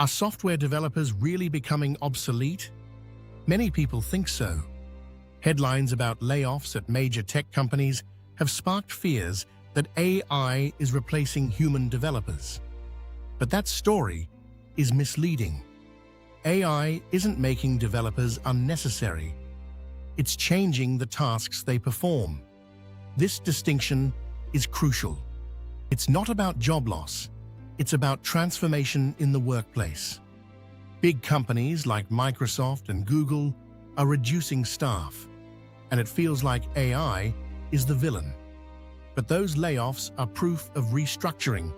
Are software developers really becoming obsolete? Many people think so. Headlines about layoffs at major tech companies have sparked fears that AI is replacing human developers. But that story is misleading. AI isn't making developers unnecessary. It's changing the tasks they perform. This distinction is crucial. It's not about job loss. It's about transformation in the workplace. Big companies like Microsoft and Google are reducing staff, and it feels like AI is the villain. But those layoffs are proof of restructuring,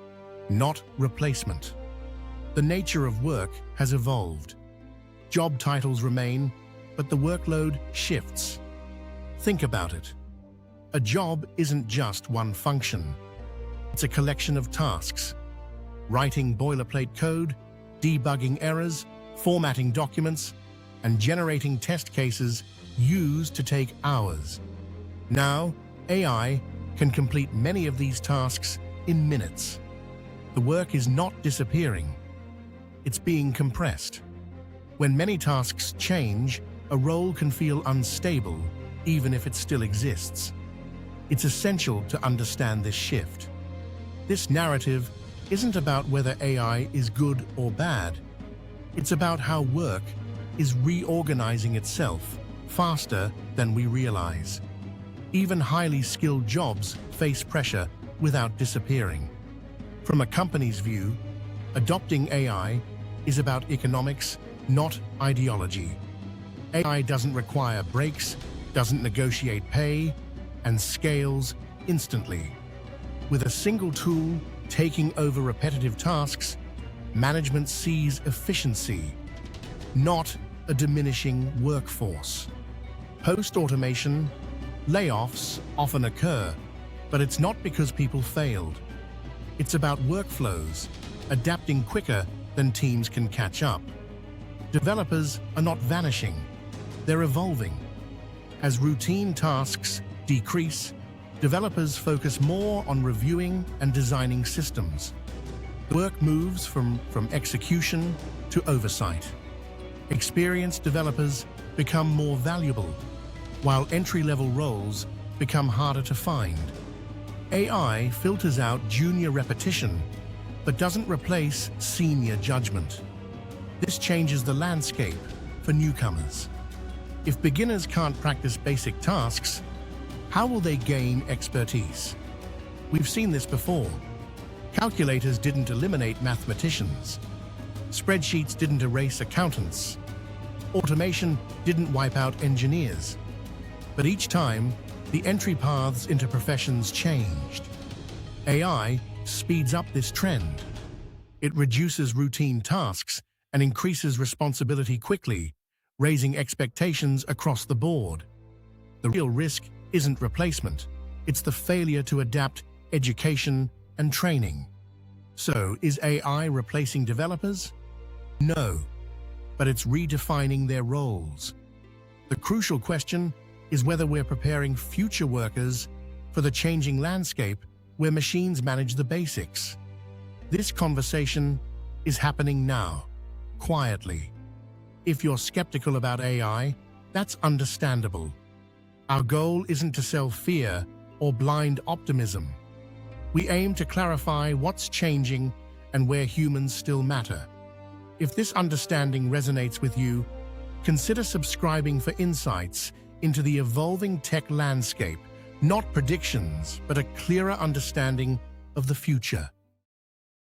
not replacement. The nature of work has evolved. Job titles remain, but the workload shifts. Think about it. A job isn't just one function. It's a collection of tasks. Writing boilerplate code, debugging errors, formatting documents, and generating test cases used to take hours. Now, AI can complete many of these tasks in minutes. The work is not disappearing. It's being compressed. When many tasks change, a role can feel unstable, even if it still exists. It's essential to understand this shift. This narrative isn't about whether AI is good or bad. It's about how work is reorganizing itself faster than we realize. Even highly skilled jobs face pressure without disappearing. From a company's view, adopting AI is about economics, not ideology. AI doesn't require breaks, doesn't negotiate pay, and scales instantly. With a single tool taking over repetitive tasks, management sees efficiency, not a diminishing workforce. Post-automation, layoffs often occur, but it's not because people failed. It's about workflows, adapting quicker than teams can catch up. Developers are not vanishing, they're evolving. As routine tasks decrease, developers focus more on reviewing and designing systems. Work moves from execution to oversight. Experienced developers become more valuable, while entry-level roles become harder to find. AI filters out junior repetition, but doesn't replace senior judgment. This changes the landscape for newcomers. If beginners can't practice basic tasks, how will they gain expertise? We've seen this before. Calculators didn't eliminate mathematicians. Spreadsheets didn't erase accountants. Automation didn't wipe out engineers. But each time, the entry paths into professions changed. AI speeds up this trend. It reduces routine tasks and increases responsibility quickly, raising expectations across the board. The real risk isn't replacement, it's the failure to adapt education and training. So, is AI replacing developers? No, but it's redefining their roles. The crucial question is whether we're preparing future workers for the changing landscape where machines manage the basics. This conversation is happening now, quietly. If you're skeptical about AI, that's understandable. Our goal isn't to sell fear or blind optimism. We aim to clarify what's changing and where humans still matter. If this understanding resonates with you, consider subscribing for insights into the evolving tech landscape, not predictions, but a clearer understanding of the future.